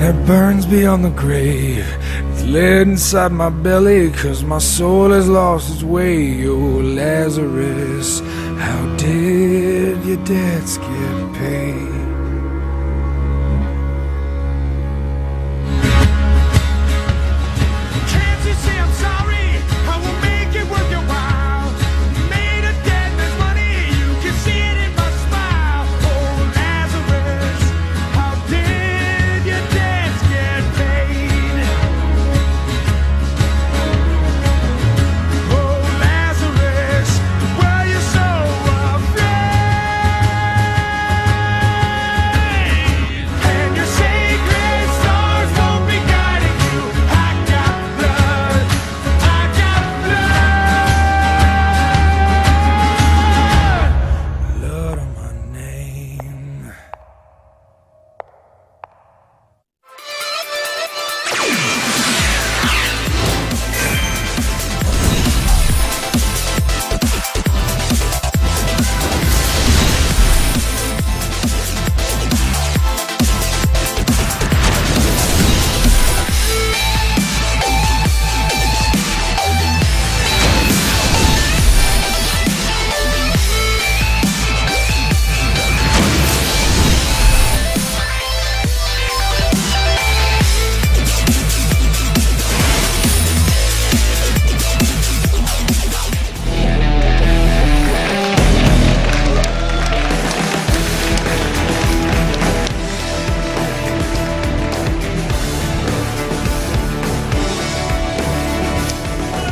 that burns beyond the grave. It's lead inside my belly, 'cause my soul has lost its way. Oh, Lazarus, how did your debts get paid?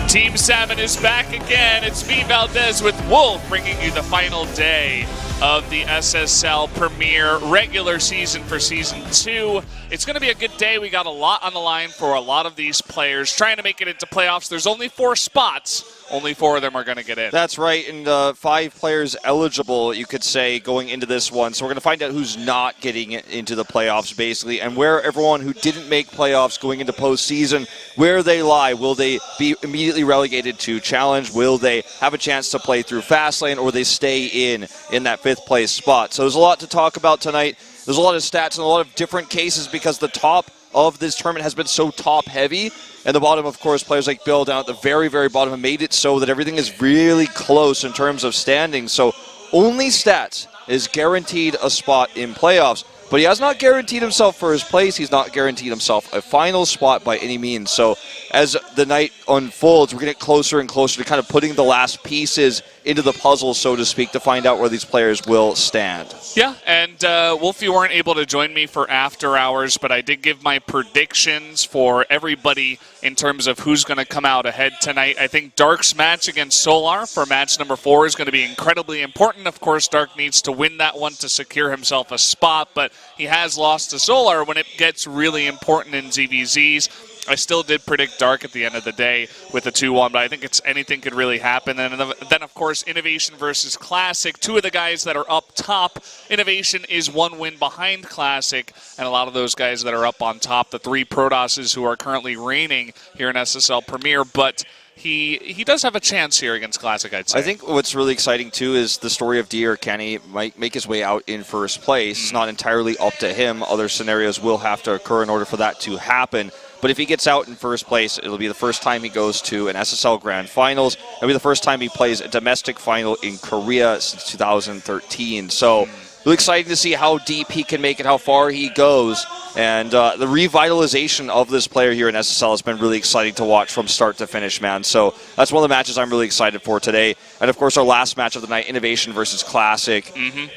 Team 7 is back again. It's me, Valdez, with Wolf, bringing you the final day of the SSL Premier regular season for Season 2. It's going to be a good day. We got a lot on the line for a lot of these players trying to make it into playoffs. There's only 4 spots. Only 4 of them are going to get in. That's right, and 5 players eligible, you could say, going into this one. So we're going to find out who's not getting into the playoffs, basically, and where everyone who didn't make playoffs going into postseason, where they lie. Will they be immediately relegated to Challenge? Will they have a chance to play through Fastlane, or will they stay in that 5th place spot? So there's a lot to talk about tonight. There's a lot of stats and a lot of different cases because the top of this tournament has been so top-heavy. And the bottom, of course, players like Bill down at the very, very bottom have made it so that everything is really close in terms of standings. So only Stats is guaranteed a spot in playoffs. But he has not guaranteed himself first place. He's not guaranteed himself a final spot by any means. So as the night unfolds, we're going to get closer and closer to kind of putting the last pieces into the puzzle, so to speak, to find out where these players will stand. Yeah, and Wolf, you weren't able to join me for After Hours, but I did give my predictions for everybody in terms of who's going to come out ahead tonight. I think Dark's match against Solar for match number 4 is going to be incredibly important. Of course, Dark needs to win that one to secure himself a spot, but he has lost to Solar when it gets really important in ZVZs. I still did predict Dark at the end of the day with a 2-1, but I think anything could really happen. And then, of course, Innovation versus Classic. 2 of the guys that are up top. Innovation is 1 win behind Classic, and a lot of those guys that are up on top, the 3 Protosses who are currently reigning here in SSL Premier, but he does have a chance here against Classic, I'd say. I think what's really exciting, too, is the story of Deer. Kenny might make his way out in first place. It's not entirely up to him. Other scenarios will have to occur in order for that to happen. But if he gets out in first place, it'll be the first time he goes to an SSL Grand Finals. It'll be the first time he plays a domestic final in Korea since 2013. So really exciting to see how deep he can make it, how far he goes. And the revitalization of this player here in SSL has been really exciting to watch from start to finish, man. So that's one of the matches I'm really excited for today. And, of course, our last match of the night, Innovation versus Classic.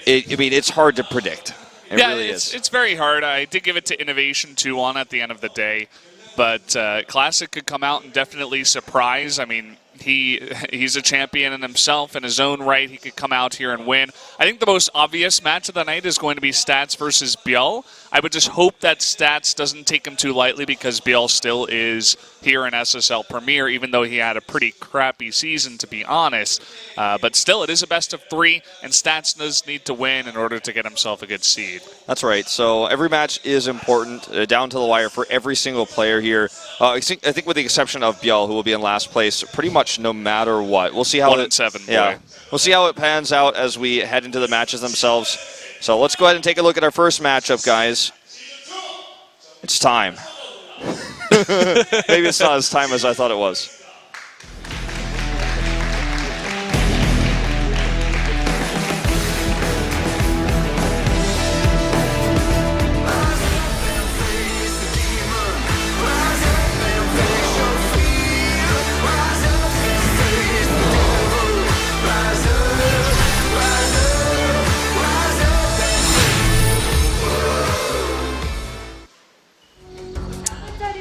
It's hard to predict. It really is. It's very hard. I did give it to Innovation 2-1 at the end of the day. But Classic could come out and definitely surprise. I mean, he's a champion in himself in his own right. He could come out here and win. I think the most obvious match of the night is going to be Stats versus Biel. I would just hope that Stats doesn't take him too lightly because Biel still is here in SSL Premier, even though he had a pretty crappy season, to be honest. But still, it is a best of 3, and Stats does need to win in order to get himself a good seed. That's right. So every match is important, down to the wire for every single player here. I think with the exception of Biel, who will be in last place pretty much no matter what. We'll see how 1-7, boy. Yeah, we'll see how it pans out as we head into the matches themselves. So let's go ahead and take a look at our first matchup, guys. It's time. Maybe it's not as time as I thought it was.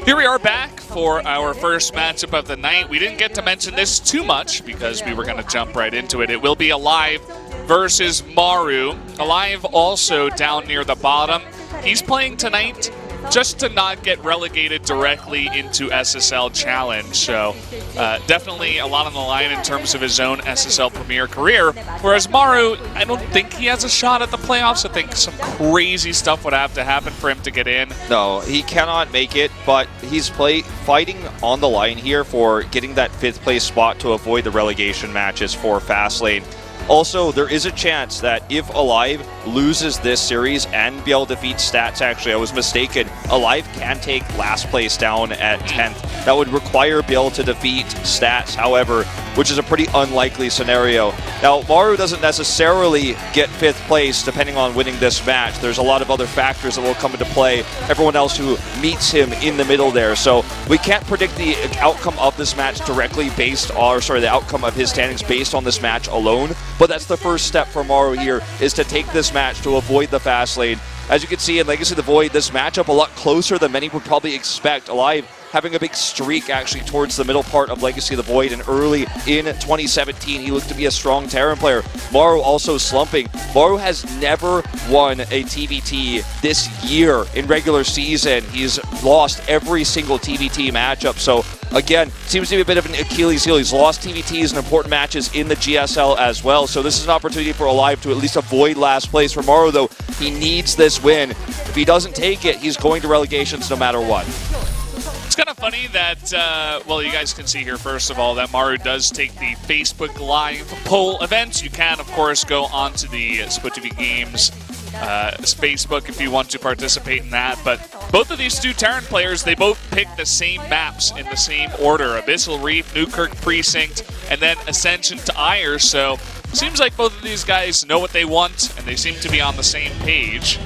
Here we are back for our first matchup of the night. We didn't get to mention this too much because we were going to jump right into it. It will be aLive versus Maru. aLive also down near the bottom. He's playing tonight just to not get relegated directly into SSL Challenge. So definitely a lot on the line in terms of his own SSL Premier career. Whereas Maru, I don't think he has a shot at the playoffs. I think some crazy stuff would have to happen for him to get in. No, he cannot make it, but he's fighting on the line here for getting that 5th place spot to avoid the relegation matches for Fastlane. Also, there is a chance that if aLive loses this series and BL defeats Stats, actually, I was mistaken, aLive can take last place down at 10th. That would require BL to defeat Stats, however, which is a pretty unlikely scenario. Now, Maru doesn't necessarily get 5th place depending on winning this match. There's a lot of other factors that will come into play. Everyone else who meets him in the middle there. So we can't predict the outcome of this match directly based on, the outcome of his standings based on this match alone. But that's the first step for Maru here, is to take this match to avoid the fast lane. As you can see in Legacy of the Void, this matchup a lot closer than many would probably expect. aLive having a big streak actually towards the middle part of Legacy of the Void, and early in 2017 he looked to be a strong Terran player. Maru also slumping. Maru has never won a TVT this year in regular season. He's lost every single TVT matchup, so again, seems to be a bit of an Achilles heel. He's lost TVTs and important matches in the GSL as well, so this is an opportunity for aLive to at least avoid last place. For Maru, though, he needs this win. If he doesn't take it, he's going to relegations no matter what. It's kind of funny that, well, you guys can see here, first of all, that Maru does take the Facebook Live poll event. You can, of course, go onto the Split TV Games Facebook if you want to participate in that. But both of these two Terran players, they both pick the same maps in the same order. Abyssal Reef, Newkirk Precinct, and then Ascension to Ire. So seems like both of these guys know what they want, and they seem to be on the same page.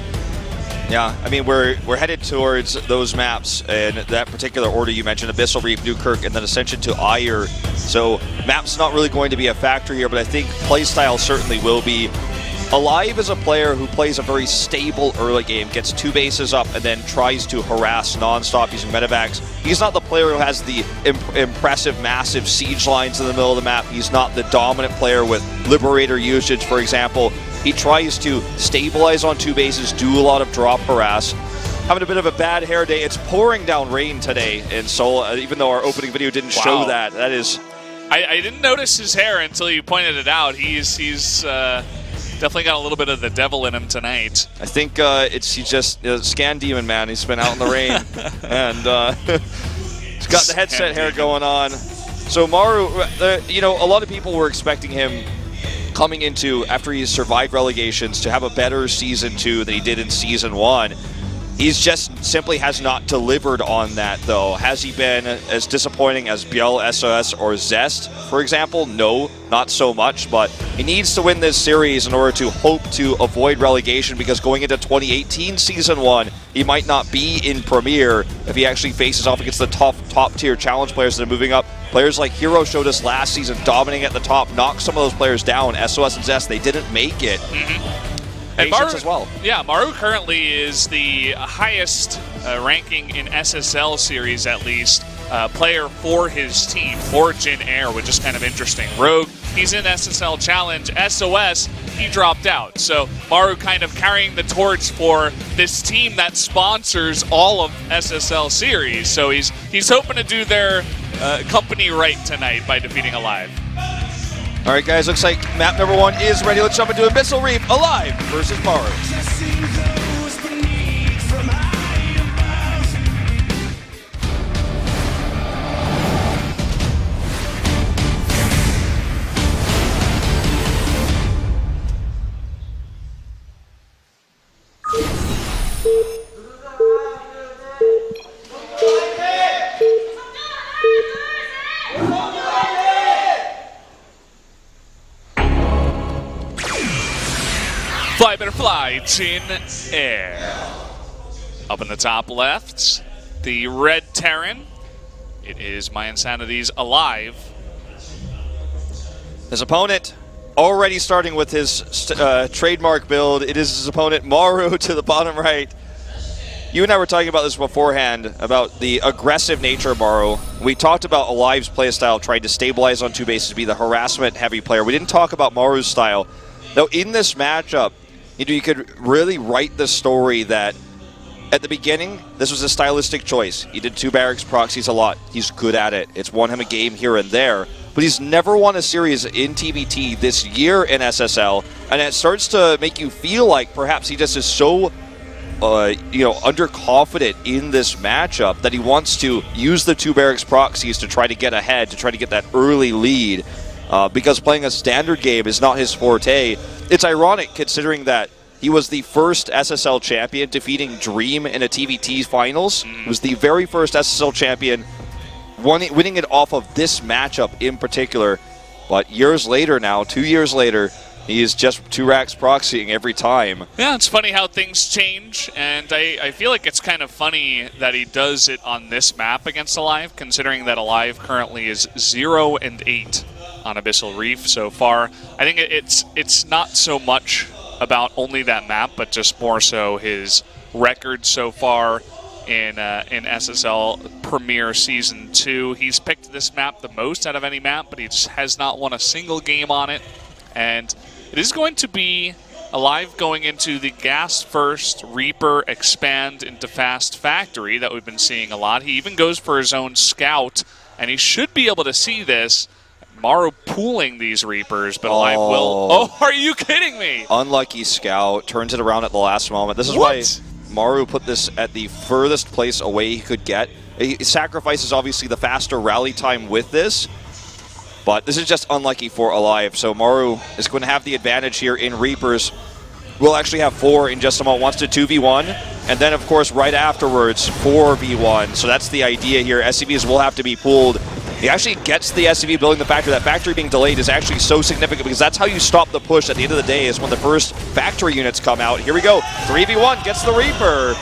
Yeah, I mean, we're headed towards those maps in that particular order you mentioned, Abyssal Reef, Newkirk, and then Ascension to Ire. So maps not really going to be a factor here, but I think playstyle certainly will be. aLive is a player who plays a very stable early game, gets 2 bases up, and then tries to harass non-stop using medevacs. He's not the player who has the impressive, massive siege lines in the middle of the map. He's not the dominant player with Liberator usage, for example. He tries to stabilize on 2 bases, do a lot of drop harass. Having a bit of a bad hair day. It's pouring down rain today in Seoul, even though our opening video didn't show that. That is... I didn't notice his hair until you pointed it out. He's definitely got a little bit of the devil in him tonight. I think he's just Scan Demon Man. He's been out in the rain. And he's got the headset hair going on. So Maru, a lot of people were expecting him coming into, after he's survived relegations, to have a better Season 2 than he did in Season 1. He's just simply has not delivered on that, though. Has he been as disappointing as BL, SOS, or Zest, for example? No, not so much, but he needs to win this series in order to hope to avoid relegation, because going into 2018 Season 1, he might not be in Premier if he actually faces off against the top-tier challenge players that are moving up. Players like Hero showed us last season, dominating at the top, knocked some of those players down. SOS and Zest, they didn't make it. And Maru, as well. Yeah, Maru currently is the highest ranking in SSL series, at least, player for his team, for Jin Air, which is kind of interesting. Rogue, he's in SSL Challenge. SOS, he dropped out. So Maru kind of carrying the torch for this team that sponsors all of SSL series. So he's hoping to do their company right tonight by defeating aLive. All right, guys, looks like map number 1 is ready. Let's jump into Abyssal Reef, aLive versus Maru. Lights in air. Up in the top left, the red Terran. It is My Insanity's aLive. His opponent already starting with his trademark build. It is his opponent, Maru, to the bottom right. You and I were talking about this beforehand, about the aggressive nature of Maru. We talked about aLive's playstyle, trying to stabilize on two bases, be the harassment-heavy player. We didn't talk about Maru's style. Though in this matchup, you could really write the story that at the beginning, this was a stylistic choice. He did 2 barracks proxies a lot. He's good at it. It's won him a game here and there. But he's never won a series in TBT this year in SSL, and it starts to make you feel like perhaps he just is so underconfident in this matchup that he wants to use the 2 barracks proxies to try to get ahead, to try to get that early lead, because playing a standard game is not his forte. It's ironic considering that he was the first SSL champion defeating Dream in a TBT finals. He was the very first SSL champion winning it off of this matchup in particular. But years later now, 2 years later, he is just 2 racks proxying every time. Yeah, it's funny how things change, and I feel like it's kind of funny that he does it on this map against aLive, considering that aLive currently is 0-8 on Abyssal Reef so far. I think it's not so much about only that map, but just more so his record so far in SSL Premier Season 2. He's picked this map the most out of any map, but he just has not won a single game on it. And it is going to be aLive going into the Gas First Reaper expand into Fast Factory that we've been seeing a lot. He even goes for his own Scout, and he should be able to see this. Maru pooling these Reapers, but aLive will... Oh, are you kidding me? Unlucky Scout. Turns it around at the last moment. This is why Maru put this at the furthest place away he could get. He sacrifices, obviously, the faster rally time with this, but this is just unlucky for aLive. So Maru is going to have the advantage here in Reapers. We'll actually have 4 in just a moment. Wants to 2v1, and then, of course, right afterwards, 4v1. So that's the idea here. SCVs will have to be pooled. He actually gets the SCV building the factory. That factory being delayed is actually so significant because that's how you stop the push at the end of the day, is when the first factory units come out. Here we go. 3v1 gets the Reaper.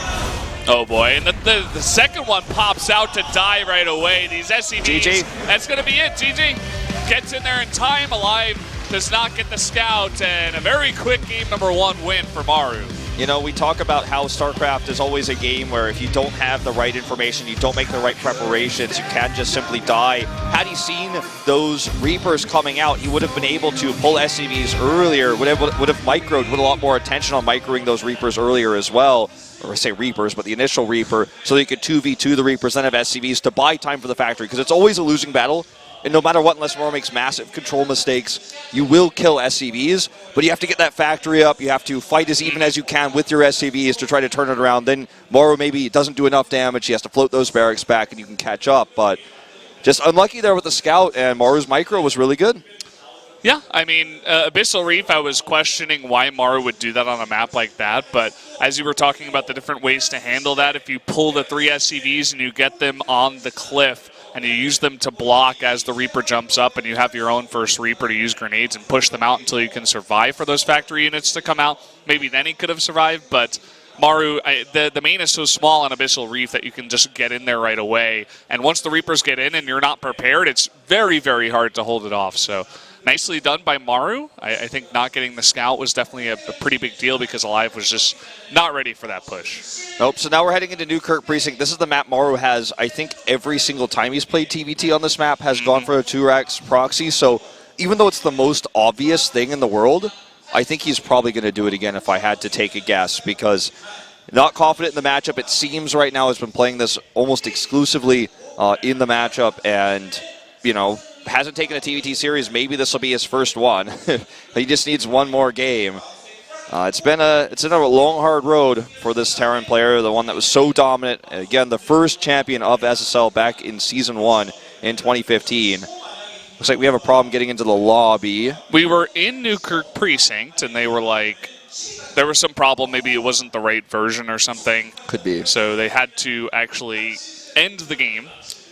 Oh boy, and the second one pops out to die right away. These SCVs, GG. That's going to be it. GG gets in there in time. aLive does not get the Scout, and a very quick game number 1 win for Maru. You know, we talk about how StarCraft is always a game where if you don't have the right information, you don't make the right preparations, you can just simply die. Had he seen those Reapers coming out, he would have been able to pull SCVs earlier, would have microed, with a lot more attention on microing those Reapers earlier as well. Or I say Reapers, but the initial Reaper, so that you could 2v2 the Reapers, then have SCVs to buy time for the factory, because it's always a losing battle. And no matter what, unless Maru makes massive control mistakes, you will kill SCVs. But you have to get that factory up. You have to fight as even as you can with your SCVs to try to turn it around. Then Maru maybe doesn't do enough damage. He has to float those barracks back, and you can catch up. But just unlucky there with the Scout, and Maru's micro was really good. Yeah, I mean, Abyssal Reef, I was questioning why Maru would do that on a map like that, but as you were talking about the different ways to handle that, if you pull the 3 SCVs and you get them on the cliff, and you use them to block as the Reaper jumps up, and you have your own first Reaper to use grenades and push them out until you can survive for those factory units to come out. Maybe then he could have survived, but Maru, the main is so small on Abyssal Reef that you can just get in there right away. And once the Reapers get in and you're not prepared, it's very, very hard to hold it off. So nicely done by Maru. I think not getting the Scout was definitely a pretty big deal because aLive was just not ready for that push. Nope, so now we're heading into Newkirk Precinct. This is the map Maru has, I think, every single time he's played TBT on this map has gone for a 2-racks proxy. So even though it's the most obvious thing in the world, I think he's probably going to do it again if I had to take a guess, because not confident in the matchup. It seems right now has been playing this almost exclusively in the matchup, and, you know, hasn't taken a TBT series. Maybe this will be his first one. He just needs one more game. It's been a long, hard road for this Terran player, the one that was so dominant. Again, the first champion of SSL back in Season 1 in 2015. Looks like we have a problem getting into the lobby. We were in Newkirk Precinct, and they were like, there was some problem. Maybe it wasn't the right version or something. Could be. So they had to actually end the game.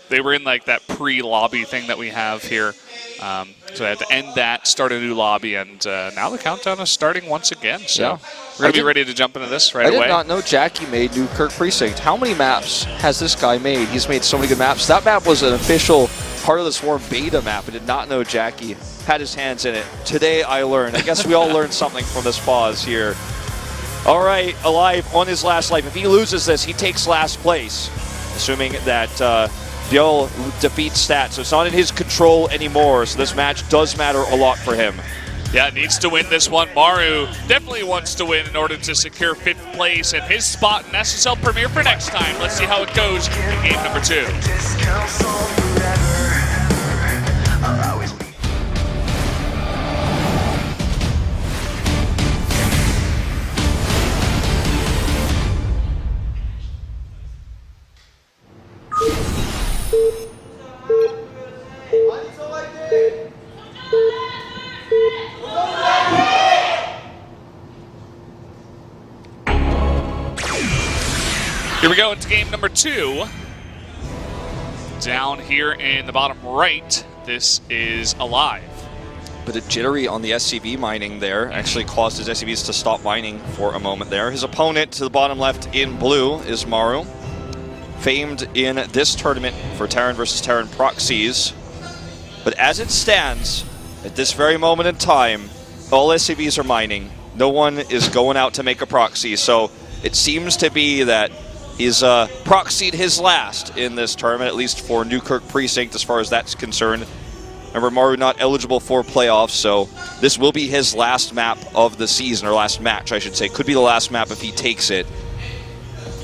they were in like that pre-lobby thing that we have here. So they had to end that, start a new lobby, and now the countdown is starting once again. So we're going to be ready to jump into this right away. I did not know Jackie made Newkirk Precinct. How many maps has this guy made? He's made so many good maps. That map was an official Heart of the Swarm beta map. I did not know Jackie had his hands in it. Today I learned. I guess we all learned something from this pause here. All right, aLive on his last life. If he loses this, he takes last place, assuming that Biel defeats Stat. So it's not in his control anymore. So this match does matter a lot for him. Yeah, needs to win this one. Maru definitely wants to win in order to secure 5th place and his spot in SSL Premier for next time. Let's see how it goes in game number 2. Here we go, it's game number 2. Down here in the bottom right, this is aLive. Bit of jittery on the SCV mining there. Actually caused his SCVs to stop mining for a moment there. His opponent to the bottom left in blue is Maru. Famed in this tournament for Terran versus Terran proxies. But as it stands, at this very moment in time, all SCVs are mining. No one is going out to make a proxy. So it seems to be that he's proxied his last in this tournament, at least for Newkirk Precinct as far as that's concerned. Remember, Maru not eligible for playoffs, so this will be his last map of the season, or last match, I should say. Could be the last map if he takes it.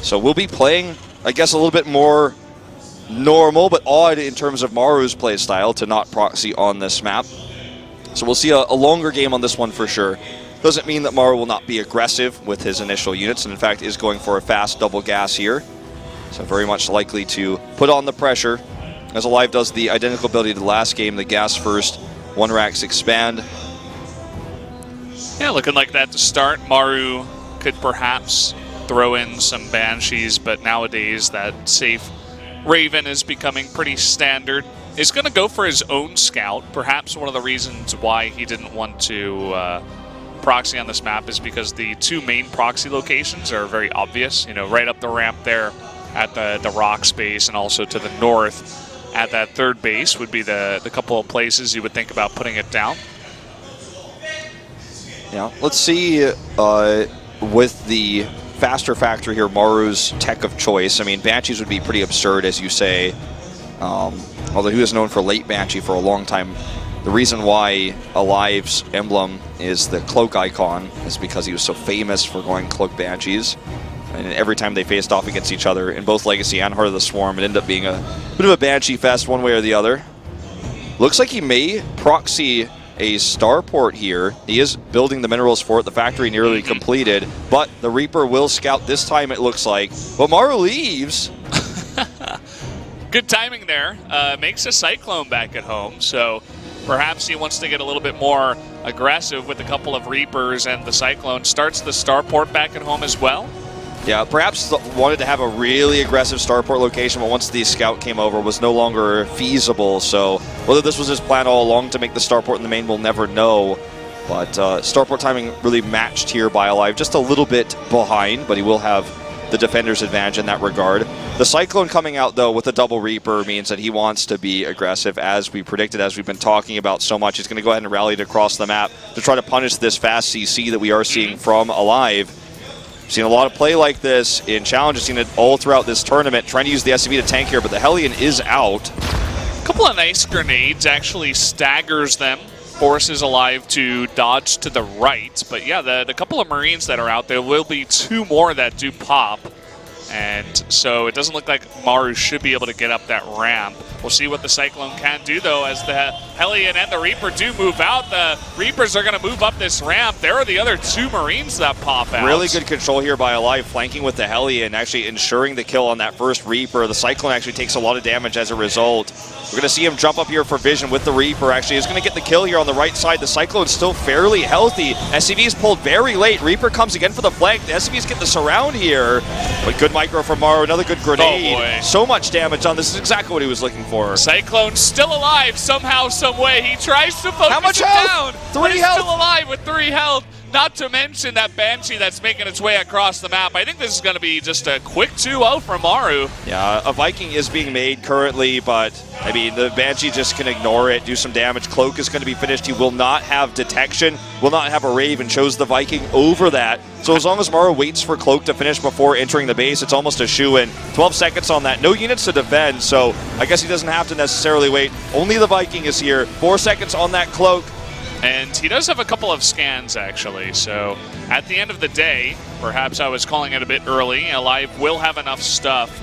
So we'll be playing, I guess, a little bit more normal, but odd in terms of Maru's play style to not proxy on this map. So we'll see a longer game on this one for sure. Doesn't mean that Maru will not be aggressive with his initial units, and in fact is going for a fast double gas here. So very much likely to put on the pressure, as aLive does the identical ability to the last game, the gas first, 1 racks expand. Yeah, looking like that to start. Maru could perhaps throw in some Banshees, but nowadays that safe Raven is becoming pretty standard. He's going to go for his own scout. Perhaps one of the reasons why he didn't want to proxy on this map is because the 2 main proxy locations are very obvious. You know, right up the ramp there at the rock space, and also to the north at that 3rd base would be the couple of places you would think about putting it down. Yeah, let's see with the faster factor here, Maru's tech of choice. I mean, Banshees would be pretty absurd, as you say. Although he was known for late Banshee for a long time. The reason why aLive's emblem is the cloak icon is because he was so famous for going cloak Banshees. And every time they faced off against each other in both Legacy and Heart of the Swarm, it ended up being a bit of a Banshee fest one way or the other. Looks like he may proxy a starport here. He is building the minerals for it, the factory nearly completed, but the Reaper will scout this time, it looks like. But Maru leaves. Good timing there. Makes a Cyclone back at home, so perhaps he wants to get a little bit more aggressive with a couple of Reapers, and the Cyclone starts the starport back at home as well. Yeah, perhaps wanted to have a really aggressive starport location, but once the scout came over, was no longer feasible. So whether this was his plan all along to make the starport in the main, we'll never know. But starport timing really matched here by aLive, just a little bit behind, but he will have the defender's advantage in that regard. The Cyclone coming out, though, with a double Reaper means that he wants to be aggressive, as we predicted, as we've been talking about so much. He's going to go ahead and rally it across the map to try to punish this fast CC that we are seeing from aLive. Seen a lot of play like this in challenges, seen it all throughout this tournament, trying to use the SCV to tank here, but the Hellion is out. A couple of nice grenades, actually staggers them, forces aLive to dodge to the right. But yeah, the couple of Marines that are out there will be 2 more that do pop. And so it doesn't look like Maru should be able to get up that ramp. We'll see what the Cyclone can do, though, as the Hellion and the Reaper do move out. The Reapers are going to move up this ramp. There are the other 2 Marines that pop out. Really good control here by aLive, flanking with the Hellion, actually ensuring the kill on that first Reaper. The Cyclone actually takes a lot of damage as a result. We're going to see him jump up here for vision with the Reaper. Actually, he's going to get the kill here on the right side. The Cyclone's still fairly healthy. SCV's pulled very late. Reaper comes again for the flank. The SCVs get the surround here. But good micro from Maru. Another good grenade. Oh boy. So much damage on. This is exactly what he was looking for. Cyclone still alive somehow, some way. He tries to focus How much it health? down. 3 but he's health. still alive with 3 health. Not to mention that Banshee that's making its way across the map. I think this is going to be just a quick 2-0 from Maru. Yeah, a Viking is being made currently, but I mean, the Banshee just can ignore it, do some damage. Cloak is going to be finished. He will not have detection, will not have a rave, and chose the Viking over that. So as long as Maru waits for Cloak to finish before entering the base, it's almost a shoo-in. 12 seconds on that. No units to defend, so I guess he doesn't have to necessarily wait. Only the Viking is here. 4 seconds on that Cloak. And he does have a couple of scans, actually. So at the end of the day, perhaps I was calling it a bit early, aLive will have enough stuff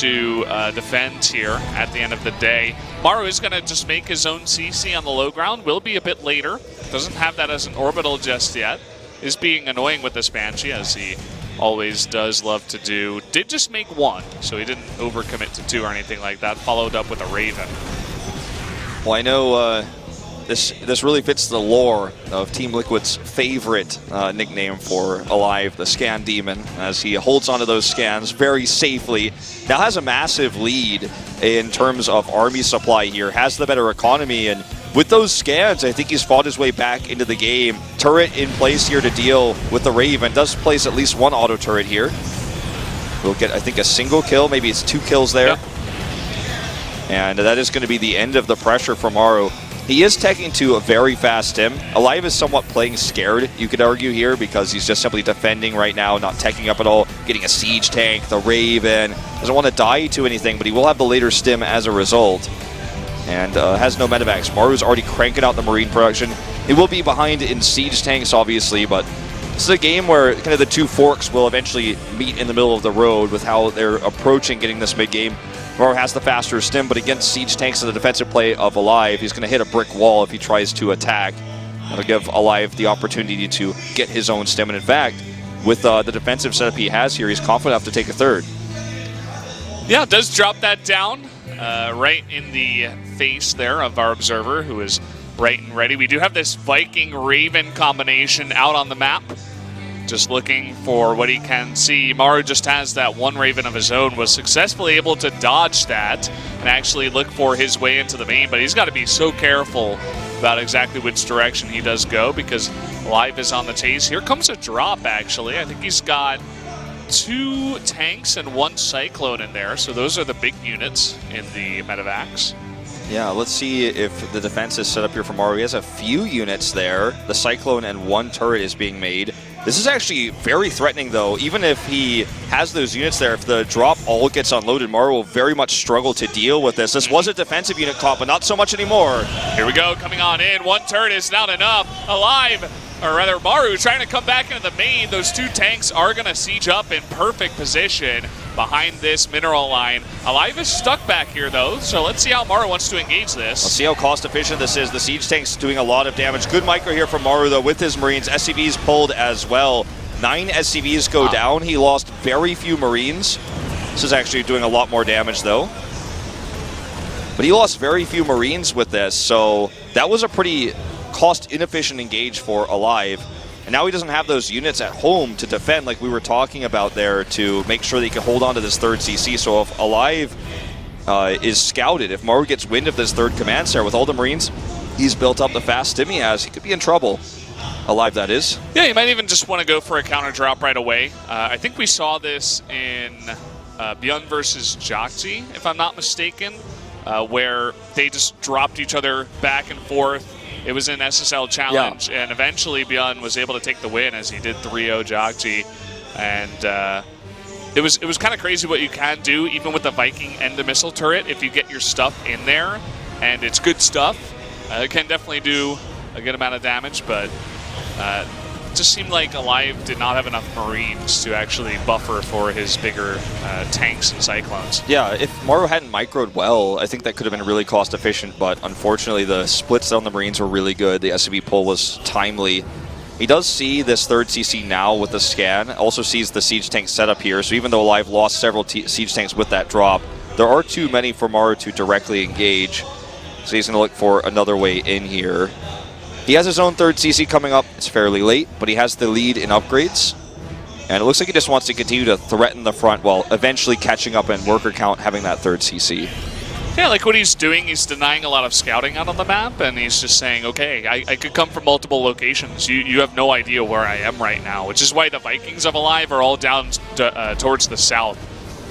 to defend here at the end of the day. Maru is going to just make his own CC on the low ground. Will be a bit later. Doesn't have that as an orbital just yet. Is being annoying with this Banshee, as he always does love to do. Did just make 1, so he didn't overcommit to 2 or anything like that. Followed up with a Raven. Well, I know this really fits the lore of Team Liquid's favorite nickname for aLive, the Scan Demon, as he holds onto those scans very safely. Now has a massive lead in terms of army supply here, has the better economy, and with those scans, I think he's fought his way back into the game. Turret in place here to deal with the Raven. Does place at least 1 auto turret here. We'll get, I think, a single kill. Maybe it's 2 kills there. Yep. And that is going to be the end of the pressure for Maru. He is teching to a very fast Stim. aLive is somewhat playing scared, you could argue here, because he's just simply defending right now, not teching up at all, getting a siege tank, the Raven. Doesn't want to die to anything, but he will have the later Stim as a result. And has no medevacs. Maru's already cranking out the Marine production. He will be behind in siege tanks, obviously, but this is a game where kind of the 2 forks will eventually meet in the middle of the road with how they're approaching getting this mid-game. Maru has the faster Stim, but against siege tanks and the defensive play of aLive, he's going to hit a brick wall if he tries to attack. That'll give aLive the opportunity to get his own Stim, and in fact, with the defensive setup he has here, he's confident enough to take a 3rd. Yeah, it does drop that down right in the face there of our observer, who is right and ready. We do have this Viking-Raven combination out on the map. Just looking for what he can see. Maru just has that 1 Raven of his own, was successfully able to dodge that and actually look for his way into the main, but he's got to be so careful about exactly which direction he does go, because aLive is on the chase. Here comes a drop, actually. I think he's got 2 tanks and 1 Cyclone in there, so those are the big units in the medevacs. Yeah, let's see if the defense is set up here for Maru. He has a few units there. The Cyclone and 1 turret is being made. This is actually very threatening, though. Even if he has those units there, if the drop all gets unloaded, Maru will very much struggle to deal with this. This was a defensive unit caught, but not so much anymore. Here we go, coming on in. 1 turret is not enough. aLive, or rather Maru, trying to come back into the main. Those 2 tanks are going to siege up in perfect position behind this mineral line. aLive is stuck back here, though, so let's see how Maru wants to engage this. Let's see how cost efficient this is. The siege tank's doing a lot of damage. Good micro here from Maru, though, with his Marines. SCVs pulled as well. 9 SCVs go down. He lost very few Marines. This is actually doing a lot more damage, though. But he lost very few Marines with this, so that was a pretty cost-inefficient engage for aLive. And now he doesn't have those units at home to defend like we were talking about there to make sure that he can hold on to this 3rd CC. So if aLive is scouted, if Maru gets wind of this 3rd command center with all the Marines he's built up, the fast Stim he has, he could be in trouble. aLive, that is. Yeah, you might even just want to go for a counter drop right away. I think we saw this in Bjorn versus Joxy, if I'm not mistaken, where they just dropped each other back and forth. It was an SSL challenge, and eventually Bjorn was able to take the win as he did 3-0 Joxy. And it was kind of crazy what you can do, even with the Viking and the missile turret. If you get your stuff in there, and it's good stuff, it can definitely do a good amount of damage, but just seemed like aLive did not have enough Marines to actually buffer for his bigger tanks and Cyclones. Yeah, if Maru hadn't microed well, I think that could have been really cost efficient, but unfortunately the splits on the Marines were really good. The SCV pull was timely. He does see this third CC now with the scan, also sees the siege tank setup here, so even though aLive lost several siege tanks with that drop, there are too many for Maru to directly engage, so he's going to look for another way in here. He has his own third CC coming up. It's fairly late, but he has the lead in upgrades. And it looks like he just wants to continue to threaten the front while eventually catching up in worker count, having that third CC. Yeah, like what he's doing, he's denying a lot of scouting out on the map, and he's just saying, okay, I could come from multiple locations. You have no idea where I am right now, which is why the Vikings of aLive are all down towards the south,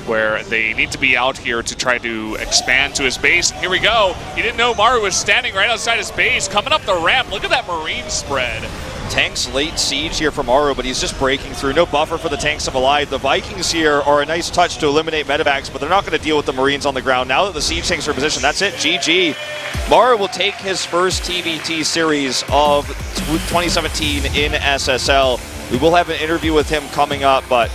where they need to be out here to try to expand to his base. Here we go. He didn't know Maru was standing right outside his base, coming up the ramp. Look at that Marine spread. Tanks late siege here from Maru, but he's just breaking through. No buffer for the tanks of aLive. The Vikings here are a nice touch to eliminate medevacs, but they're not going to deal with the Marines on the ground. Now that the siege tanks are in position, that's it. GG. Maru will take his first TVT series of 2017 in SSL. We will have an interview with him coming up, but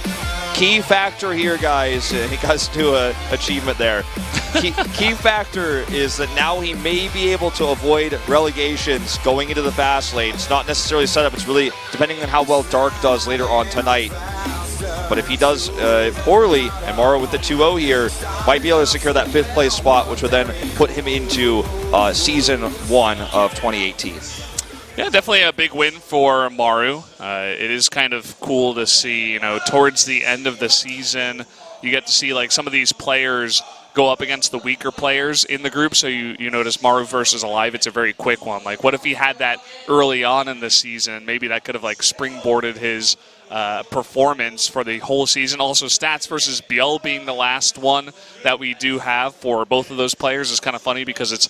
key factor here, guys, he does do an achievement there. Key factor is that now he may be able to avoid relegations going into the fast lane. It's not necessarily set up, it's really depending on how well Dark does later on tonight. But if he does poorly, and Maru with the 2-0 here, might be able to secure that 5th place spot, which would then put him into Season 1 of 2018. Yeah, definitely a big win for Maru. It is kind of cool to see, you know, towards the end of the season, you get to see like some of these players go up against the weaker players in the group. So you notice Maru versus aLive, it's a very quick one. Like, what if he had that early on in the season? Maybe that could have like springboarded his performance for the whole season. Also, Stats versus Biel being the last one that we do have for both of those players is kind of funny because it's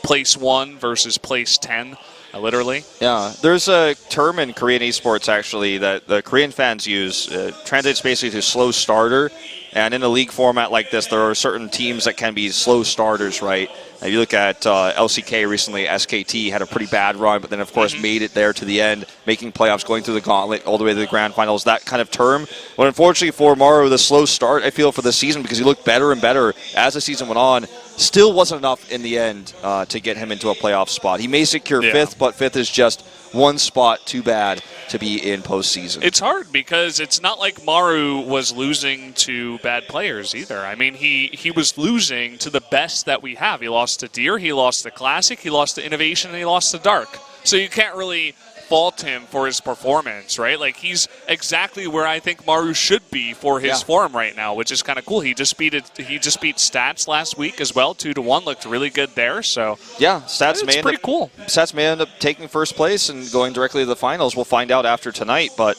place 1 versus place 10. Literally. Yeah, there's a term in Korean esports actually that the Korean fans use. Translates basically to slow starter. And in a league format like this, there are certain teams that can be slow starters, right? If you look at LCK recently, SKT had a pretty bad run, but then of course made it there to the end, making playoffs, going through the gauntlet, all the way to the grand finals, that kind of term. But unfortunately for Maru, the slow start, I feel, for the season, because he looked better and better as the season went on, still wasn't enough in the end to get him into a playoff spot. He may secure 5th, but 5th is just one spot too bad to be in postseason. It's hard because it's not like Maru was losing to bad players either. I mean, he was losing to the best that we have. He lost to Deer, he lost to Classic, he lost to Innovation, and he lost to Dark. So you can't really fault him for his performance, right? Like, he's exactly where I think Maru should be for his form right now, which is kind of cool. He just beat Stats last week as well, 2-1. Looked really good there. So yeah, Stats may pretty cool. Stats may end up taking first place and going directly to the finals. We'll find out after tonight, but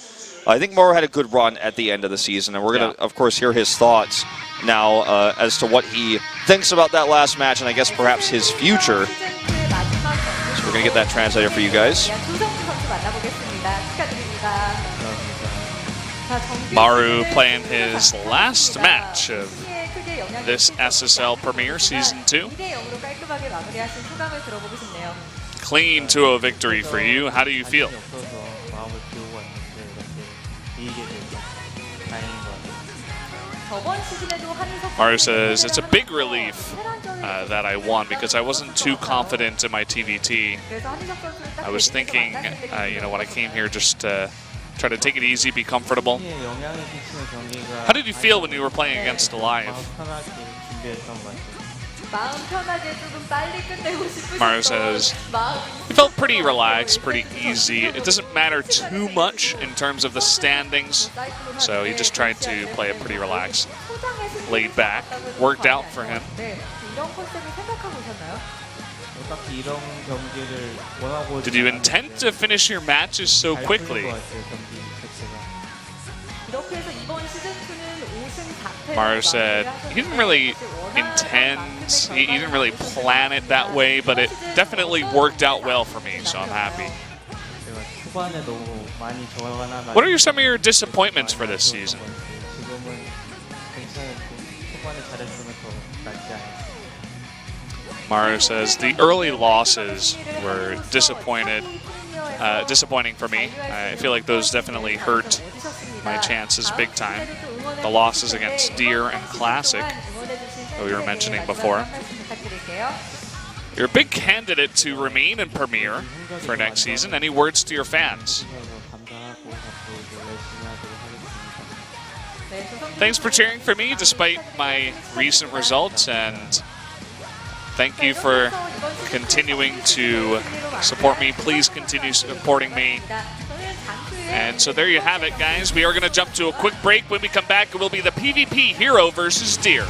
I think Maru had a good run at the end of the season, and we're going to, of course, hear his thoughts now as to what he thinks about that last match, and I guess perhaps his future. So we're going to get that translated for you guys. Maru playing his last match of this SSL Premier Season 2. Clean 2-0 victory for you. How do you feel? Maru says, it's a big relief that I won because I wasn't too confident in my TVT. I was thinking, you know, when I came here, just try to take it easy, be comfortable. How did you feel when you were playing against aLive? Maru says, he felt pretty relaxed, pretty easy. It doesn't matter too much in terms of the standings, so he just tried to play it pretty relaxed, laid back. Worked out for him. Did you intend to finish your matches so quickly? Maru said he didn't really intend, he didn't really plan it that way, but it definitely worked out well for me, so I'm happy. What are some of your disappointments for this season? Maru says the early losses were disappointed. disappointing for me. I feel like those definitely hurt my chances big time. The losses against Deer and Classic that we were mentioning before. You're a big candidate to remain in Premier for next season. Any words to your fans? Thanks for cheering for me despite my recent results, and thank you for continuing to support me. Please continue supporting me. And so there you have it, guys. We are going to jump to a quick break. When we come back, it will be the PvP Hero versus Deer.